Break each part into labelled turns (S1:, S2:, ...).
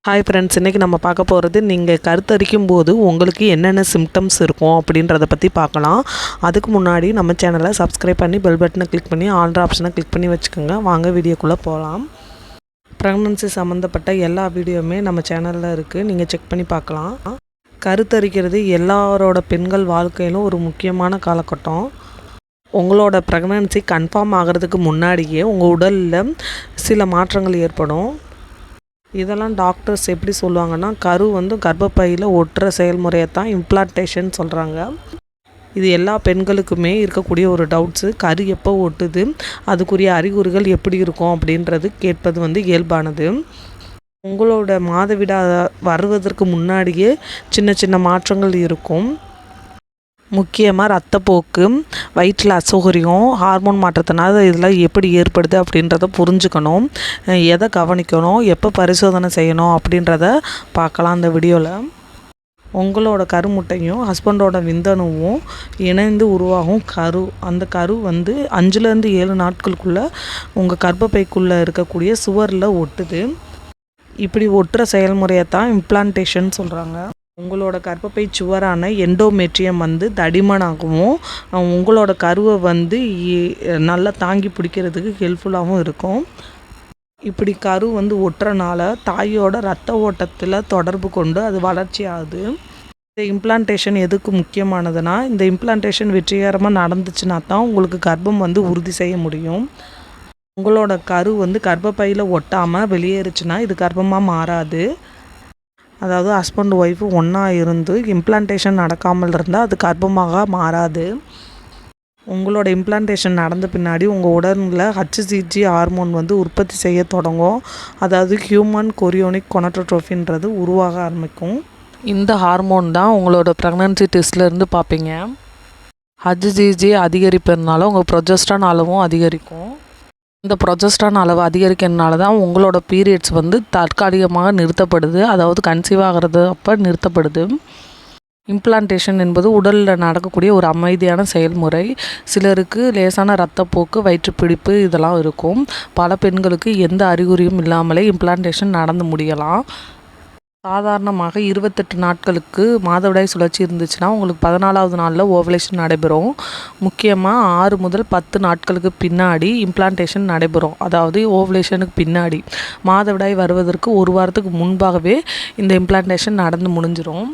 S1: Hi friends, இன்றைக்கி நம்ம பார்க்க போகிறது நீங்கள் கருத்தரிக்கும் போது உங்களுக்கு என்னென்ன சிம்டம்ஸ் இருக்கும் அப்படின்றத பற்றி பார்க்கலாம். அதுக்கு முன்னாடி நம்ம சேனலை சப்ஸ்கிரைப் பண்ணி பெல் பட்டனை கிளிக் பண்ணி ஆல்ட்ரு ஆப்ஷனை கிளிக் பண்ணி வச்சுக்கோங்க. வாங்க வீடியோக்குள்ளே போகலாம். ப்ரெக்னன்சி சம்மந்தப்பட்ட எல்லா வீடியோவுமே நம்ம சேனலில் இருக்குது, நீங்கள் செக் பண்ணி பார்க்கலாம். கருத்தரிக்கிறது எல்லாரோட பெண்கள் வாழ்க்கையிலும் ஒரு முக்கியமான காலகட்டம். உங்களோட ப்ரெக்னன்சி கன்ஃபார்ம் ஆகிறதுக்கு முன்னாடியே உங்கள் உடலில் சில மாற்றங்கள் ஏற்படும். இதெல்லாம் டாக்டர்ஸ் எப்படி சொல்லுவாங்கன்னா, கரு கர்ப்பப்பையில் ஒட்டுற செயல்முறையை தான் இம்ப்ளான்டேஷன் சொல்கிறாங்க. இது எல்லா பெண்களுக்குமே இருக்கக்கூடிய ஒரு டவுட்ஸு. கரு எப்போ ஒட்டுது, அதுக்குரிய அறிகுறிகள் எப்படி இருக்கும் அப்படின்றது கேட்பது இயல்பானது. உங்களோட மாதவிடா வருவதற்கு முன்னாடியே சின்ன சின்ன மாற்றங்கள் இருக்கும். முக்கியமாக ரத்தப்போக்கு, வயிற்றில் அசௌகரியம், ஹார்மோன் மாற்றத்தினால இதெல்லாம் எப்படி ஏற்படுது அப்படின்றத புரிஞ்சுக்கணும். எதை கவனிக்கணும், எப்போ பரிசோதனை செய்யணும் அப்படின்றத பார்க்கலாம் இந்த வீடியோவில். உங்களோட கருமுட்டையும் ஹஸ்பண்டோட விந்தணுவும் இணைந்து உருவாகும் கரு. அந்த கரு 5லேருந்து 7 நாட்களுக்குள்ளே உங்கள் கர்ப்பப்பைக்குள்ளே இருக்கக்கூடிய சுவரில் ஒட்டுது. இப்படி ஒட்டுற செயல்முறையை தான் இம்ப்ளான்டேஷன் சொல்கிறாங்க. உங்களோட கர்ப்பப்பை சுவரான எண்டோமெட்ரியம் தடிமனாகவும் உங்களோட கருவை நல்லா தாங்கி பிடிக்கிறதுக்கு ஹெல்ப்ஃபுல்லாகவும் இருக்கும். இப்படி கரு ஒட்டுறனால தாயோட ரத்த ஓட்டத்தில் தொடர்பு கொண்டு அது வளர்ச்சி ஆகுது. இந்த இம்ப்ளான்டேஷன் எதுக்கு முக்கியமானதுன்னா, இந்த இம்ப்ளான்டேஷன் வெற்றிகரமாக நடந்துச்சுன்னா தான் உங்களுக்கு கர்ப்பம் உறுதி செய்ய முடியும். உங்களோட கரு கர்ப்பப்பையில் ஒட்டாமல் வெளியேறுச்சுன்னா இது கர்ப்பமாக மாறாது. அதாவது ஹஸ்பண்ட் ஒய்ஃபு ஒன்றா இருந்து இம்ப்ளான்டேஷன் நடக்காமல் இருந்தால் அது கர்ப்பமாக மாறாது. உங்களோட இம்ப்ளான்டேஷன் நடந்த பின்னாடி உங்கள் உடலில் HCG ஹார்மோன் உற்பத்தி செய்ய தொடங்கும். அதாவது ஹியூமன் கொரியோனிக் கொனட்டோட்ரோஃபின்றது உருவாக ஆரம்பிக்கும். இந்த ஹார்மோன் தான் உங்களோட ப்ரெக்னன்சி டெஸ்ட்லேருந்து பார்ப்பீங்க. HCG அதிகரிப்பதுனால உங்கள் ப்ரொஜெஸ்ட்ரான் அளவும் அதிகரிக்கும். இந்த ப்ரொஜெஸ்ட்ரான் அளவு அதிகரிக்கிறதுனால தான் உங்களோட பீரியட்ஸ் தற்காலிகமாக நிறுத்தப்படுது. அதாவது கன்சீவ் ஆகிறது அப்போ நிறுத்தப்படுது. இம்ப்ளான்டேஷன் என்பது உடலில் நடக்கக்கூடிய ஒரு அமைதியான செயல்முறை. சிலருக்கு லேசான ரத்தப்போக்கு, வயிற்றுப்பிடிப்பு இதெல்லாம் இருக்கும். பல பெண்களுக்கு எந்த அறிகுறியும் இல்லாமலே இம்ப்ளான்டேஷன் நடந்து முடியலாம். சாதாரணமாக 28 நாட்களுக்கு மாதவிடாய் சுழற்சி இருந்துச்சுன்னா உங்களுக்கு 14வது நாளில் ஓவலேஷன் நடைபெறும். முக்கியமாக 6 முதல் 10 நாட்களுக்கு பின்னாடி இம்ப்ளான்டேஷன் நடைபெறும். அதாவது ஓவலேஷனுக்கு பின்னாடி மாதவிடாய் வருவதற்கு ஒரு வாரத்துக்கு முன்பாகவே இந்த இம்ப்ளான்டேஷன் நடந்து முடிஞ்சிடும்.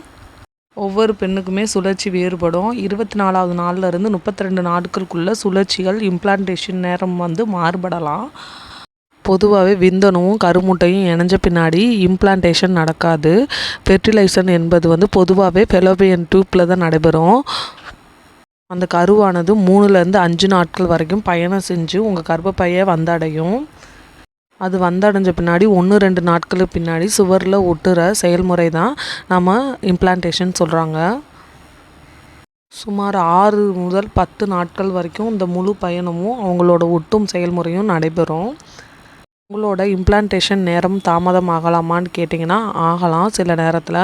S1: ஒவ்வொரு பெண்ணுக்குமே சுழற்சி வேறுபடும். 24வது நாள்லேருந்து 32 நாட்களுக்குள்ள சுழற்சிகள் இம்ப்ளான்டேஷன் நேரம் மாறுபடலாம். பொதுவாகவே விந்தணுவும் கருமுட்டையும் இணைஞ்ச பின்னாடி இம்ப்ளான்டேஷன் நடக்காது. ஃபெர்டிலைசேஷன் என்பது பொதுவாகவே ஃபெலோபியன் டியூப்பில் தான் நடைபெறும். அந்த கருவானது 3லேருந்து 5 நாட்கள் வரைக்கும் பயணம் செஞ்சு உங்கள் கர்ப்பப்பையை வந்தடையும். அது வந்தடைஞ்ச பின்னாடி 1-2 நாட்களுக்கு பின்னாடி சுவரில் ஒட்டுற செயல்முறை தான் நம்ம இம்ப்ளான்டேஷன் சொல்கிறாங்க. சுமார் 6 முதல் 10 நாட்கள் வரைக்கும் இந்த முழு பயணமும் அவங்களோட ஒட்டும் செயல்முறையும் நடைபெறும். உங்களோட இம்ப்ளான்டேஷன் நேரம் தாமதம் ஆகலாமான்னு கேட்டிங்கன்னா ஆகலாம். சில நேரத்தில்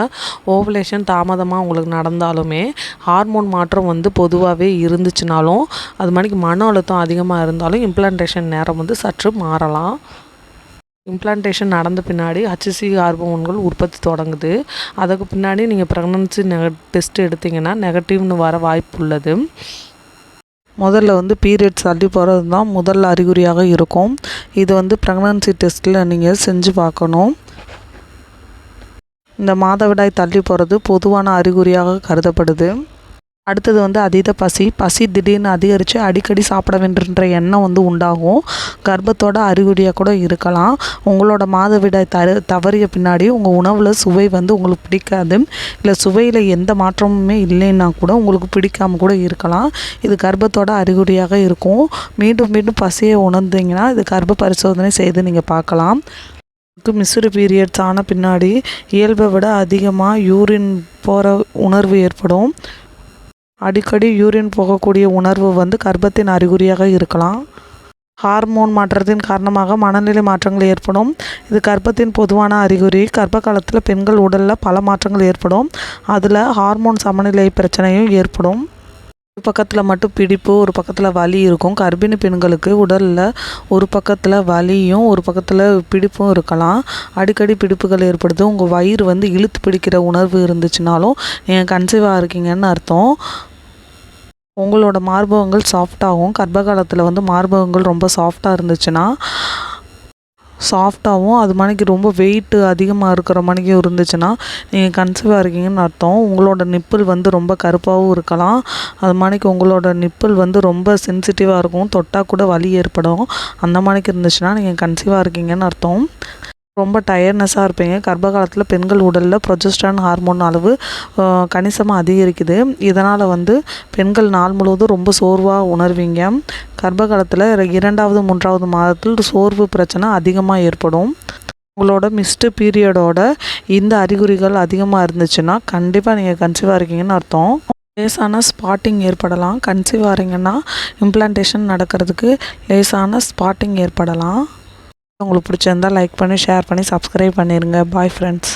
S1: ஓவலேஷன் தாமதமாக உங்களுக்கு நடந்தாலுமே ஹார்மோன் மாற்றம் பொதுவாகவே இருந்துச்சுனாலும், அது மாதிரி மன அழுத்தம் அதிகமாக இருந்தாலும் இம்ப்ளான்டேஷன் நேரம் சற்று மாறலாம். இம்ப்ளான்டேஷன் நடந்த பின்னாடி HCG ஹார்மோன்கள் உற்பத்தி தொடங்குது. அதுக்கு பின்னாடி நீங்கள் ப்ரெக்னன்சி டெஸ்ட் எடுத்திங்கன்னா நெகட்டிவ்னு வர வாய்ப்பு உள்ளது. முதல்ல பீரியட்ஸ் தள்ளி போகிறது தான் முதல் அறிகுறியாக இருக்கும். இது ப்ரெக்னன்சி டெஸ்ட்டில் நீங்கள் செஞ்சு பார்க்கணும். இந்த மாதவிடாய் தள்ளி போகிறது பொதுவான அறிகுறியாக கருதப்படுது. அடுத்தது அதீத பசி திடீர்னு அதிகரித்து அடிக்கடி சாப்பிட வேண்டுன்ற எண்ணம் உண்டாகும். கர்ப்பத்தோட அறிகுறியாக கூட இருக்கலாம். உங்களோட மாதவிடாய் தவறிய பின்னாடி உங்கள் உணவில் சுவை உங்களுக்கு பிடிக்காது. இல்லை சுவையில் எந்த மாற்றமுமே இல்லைன்னா கூட உங்களுக்கு பிடிக்காமல் கூட இருக்கலாம். இது கர்ப்பத்தோட அறிகுறியாக இருக்கும். மீண்டும் மீண்டும் பசியை உணர்ந்தீங்கன்னா இது கர்ப்ப பரிசோதனை செய்து நீங்கள் பார்க்கலாம். மிஸ்டு பீரியட்ஸ் ஆன பின்னாடி இயல்பை விட அதிகமாக யூரின் போகிற உணர்வு ஏற்படும். அடிக்கடி யூரின் போகக்கூடிய உணர்வு கர்ப்பத்தின் அறிகுறியாக இருக்கலாம். ஹார்மோன் மாற்றத்தின் காரணமாக மனநிலை மாற்றங்கள் ஏற்படும். இது கர்ப்பத்தின் பொதுவான அறிகுறி. கர்ப்ப காலத்தில் பெண்கள் உடலில் பல மாற்றங்கள் ஏற்படும். அதில் ஹார்மோன் சமநிலை பிரச்சனையும் ஏற்படும். ஒரு பக்கத்தில் மட்டும் பிடிப்பு, ஒரு பக்கத்தில் வலி இருக்கும். கர்ப்பிணி பெண்களுக்கு உடலில் ஒரு பக்கத்தில் வலியும் ஒரு பக்கத்தில் பிடிப்பும் இருக்கலாம். அடிக்கடி பிடிப்புகள் ஏற்படுது. உங்கள் வயிறு வந்து இழுத்து பிடிக்கிற உணர்வு இருந்துச்சுனாலும் நீங்கள் கன்சீவாக இருக்கீங்கன்னு அர்த்தம். உங்களோட மார்பகங்கள் சாஃப்டாகும். கர்ப்ப காலத்தில் வந்து மார்பகங்கள் ரொம்ப சாஃப்டாக இருந்துச்சுன்னா சாஃப்டாகவும் அது மணிக்கு ரொம்ப வெயிட்டு அதிகமாக இருக்கிற மணிக்கும் இருந்துச்சுன்னா நீங்கள் கன்சீவாக இருக்கீங்கன்னு அர்த்தம். உங்களோட நிப்பிள் வந்து ரொம்ப கருப்பாகவும் இருக்கலாம். அது மணிக்கு உங்களோட நிப்பிள் வந்து ரொம்ப சென்சிட்டிவாக இருக்கும். தொட்டால் கூட வலி ஏற்படும். அந்த மணிக்கு இருந்துச்சுன்னா நீங்கள் கன்சீவாக இருக்கீங்கன்னு அர்த்தம். ரொம்ப டயர்ட்னஸாக இருப்பீங்க. கர்ப்ப காலத்தில் பெண்கள் உடலில் ப்ரொஜெஸ்டரான் ஹார்மோன் அளவு கணிசமாக அதிகரிக்குது. இதனால் வந்து பெண்கள் நாள் முழுவதும் ரொம்ப சோர்வாக உணர்வீங்க. கர்ப்ப காலத்தில் 2வது 3வது மாதத்தில் சோர்வு பிரச்சனை அதிகமாக ஏற்படும். உங்களோட மிஸ்டு பீரியடோட இந்த அறிகுறிகள் அதிகமாக இருந்துச்சுன்னா கண்டிப்பாக நீங்கள் கன்சீவாக இருக்கீங்கன்னு அர்த்தம். லேசான ஸ்பாட்டிங் ஏற்படலாம். கன்சீவ் ஆகிறீங்கன்னா இம்ப்ளான்டேஷன் நடக்கிறதுக்கு லேசான ஸ்பாட்டிங் ஏற்படலாம். உங்களுக்கு பிடிச்சிருந்தால் லைக் பண்ணி, ஷேர் பண்ணி, சப்ஸ்கிரைப் பண்ணிடுங்க. Bye friends.